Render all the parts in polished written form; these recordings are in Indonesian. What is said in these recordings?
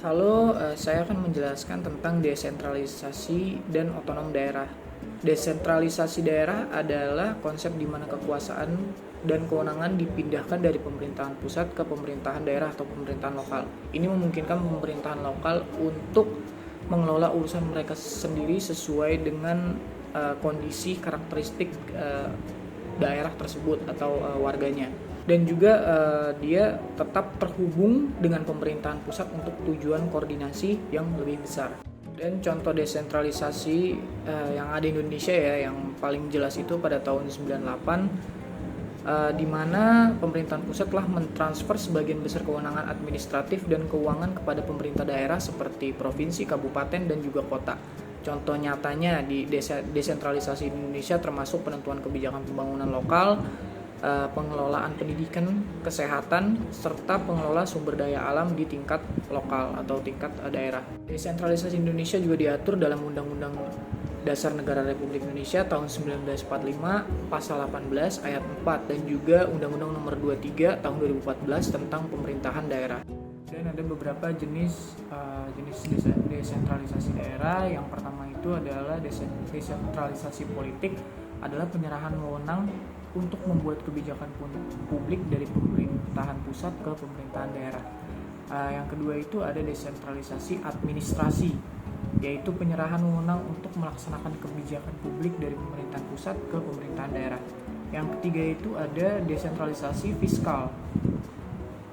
Halo, saya akan menjelaskan tentang desentralisasi dan otonom daerah. Desentralisasi daerah adalah konsep di mana kekuasaan dan kewenangan dipindahkan dari pemerintahan pusat ke pemerintahan daerah atau pemerintahan lokal. Ini memungkinkan pemerintahan lokal untuk mengelola urusan mereka sendiri sesuai dengan kondisi karakteristik daerah tersebut atau warganya. Dan juga dia tetap terhubung dengan pemerintahan pusat untuk tujuan koordinasi yang lebih besar. Dan contoh desentralisasi yang ada di Indonesia ya, yang paling jelas itu pada tahun 98, di mana pemerintahan pusat telah mentransfer sebagian besar kewenangan administratif dan keuangan kepada pemerintah daerah seperti provinsi, kabupaten, dan juga kota. Contoh nyatanya di desentralisasi Indonesia termasuk penentuan kebijakan pembangunan lokal, pengelolaan pendidikan, kesehatan, serta pengelola sumber daya alam di tingkat lokal atau tingkat daerah. Desentralisasi Indonesia juga diatur dalam Undang-Undang Dasar Negara Republik Indonesia tahun 1945 pasal 18 ayat 4 dan juga Undang-Undang Nomor 23 tahun 2014 tentang pemerintahan daerah. Dan ada beberapa jenis desentralisasi daerah. Yang pertama itu adalah desentralisasi politik, adalah penyerahan wewenang untuk membuat kebijakan publik dari pemerintahan pusat ke pemerintahan daerah. Yang kedua itu ada desentralisasi administrasi, yaitu penyerahan wewenang untuk melaksanakan kebijakan publik dari pemerintahan pusat ke pemerintahan daerah. Yang ketiga itu ada desentralisasi fiskal,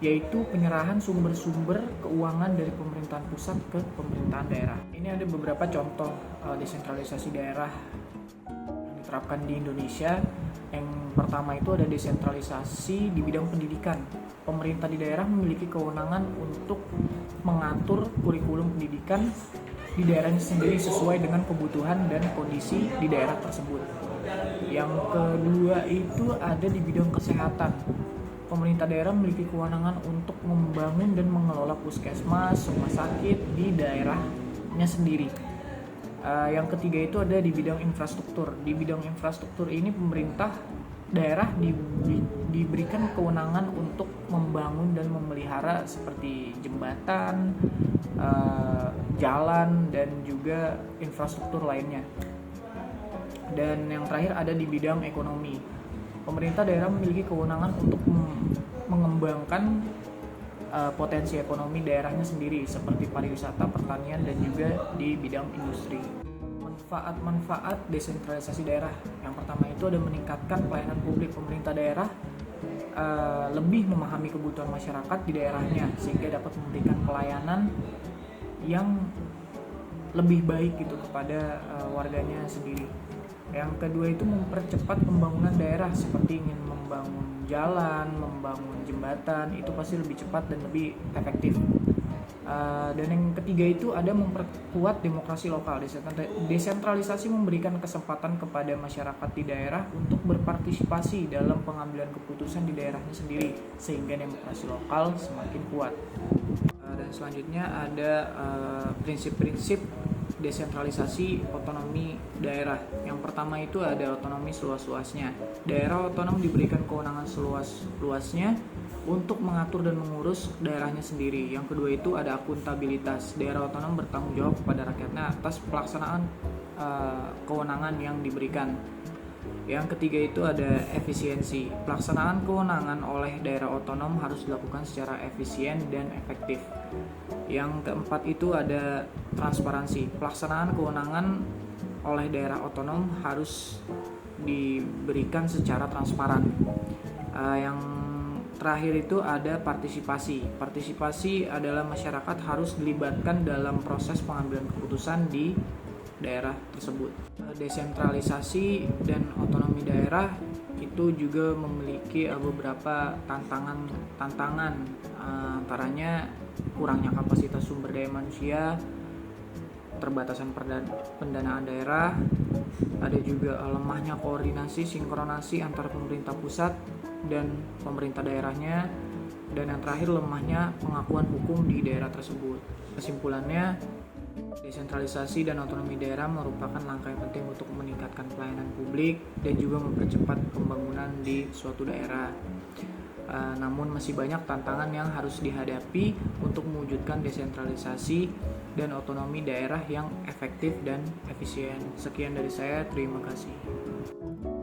yaitu penyerahan sumber-sumber keuangan dari pemerintahan pusat ke pemerintahan daerah. Ini ada beberapa contoh desentralisasi daerah yang diterapkan di Indonesia. Yang pertama itu ada desentralisasi di bidang pendidikan. Pemerintah di daerah memiliki kewenangan untuk mengatur kurikulum pendidikan di daerahnya sendiri sesuai dengan kebutuhan dan kondisi di daerah tersebut. Yang kedua itu ada di bidang kesehatan. Pemerintah daerah memiliki kewenangan untuk membangun dan mengelola puskesmas, rumah sakit di daerahnya sendiri. Yang ketiga itu ada di bidang infrastruktur. Di bidang infrastruktur ini pemerintah daerah diberikan kewenangan untuk membangun dan memelihara seperti jembatan, jalan, dan juga infrastruktur lainnya. Dan yang terakhir ada di bidang ekonomi. Pemerintah daerah memiliki kewenangan untuk mengembangkan potensi ekonomi daerahnya sendiri seperti pariwisata, pertanian, dan juga di bidang industri. Manfaat-manfaat desentralisasi daerah. Yang pertama itu ada meningkatkan pelayanan publik. Pemerintah daerah lebih memahami kebutuhan masyarakat di daerahnya sehingga dapat memberikan pelayanan yang lebih baik gitu kepada warganya sendiri. Yang kedua itu mempercepat pembangunan daerah, seperti ingin membangun jalan, membangun jembatan, itu pasti lebih cepat dan lebih efektif. Dan yang ketiga itu ada memperkuat demokrasi lokal. Desentralisasi memberikan kesempatan kepada masyarakat di daerah untuk berpartisipasi dalam pengambilan keputusan di daerahnya sendiri, sehingga demokrasi lokal semakin kuat. Dan selanjutnya ada prinsip-prinsip desentralisasi otonomi daerah. Yang pertama itu ada otonomi seluas-luasnya. Daerah otonom diberikan kewenangan seluas-luasnya untuk mengatur dan mengurus daerahnya sendiri. Yang kedua itu ada akuntabilitas. Daerah otonom bertanggung jawab kepada rakyatnya atas pelaksanaan kewenangan yang diberikan. Yang ketiga itu ada efisiensi. Pelaksanaan kewenangan oleh daerah otonom harus dilakukan secara efisien dan efektif. Yang keempat itu ada transparansi. Pelaksanaan kewenangan oleh daerah otonom harus diberikan secara transparan. Yang terakhir itu ada partisipasi. Partisipasi adalah masyarakat harus dilibatkan dalam proses pengambilan keputusan di daerah tersebut. Desentralisasi dan otonomi daerah itu juga memiliki beberapa tantangan, antaranya kurangnya kapasitas sumber daya manusia, keterbatasan pendanaan daerah, ada juga lemahnya koordinasi sinkronasi antara pemerintah pusat dan pemerintah daerahnya, dan yang terakhir lemahnya pengakuan hukum di daerah tersebut. Kesimpulannya, desentralisasi dan otonomi daerah merupakan langkah yang penting untuk meningkatkan pelayanan publik dan juga mempercepat pembangunan di suatu daerah. namun masih banyak tantangan yang harus dihadapi untuk mewujudkan desentralisasi dan otonomi daerah yang efektif dan efisien. Sekian dari saya, terima kasih.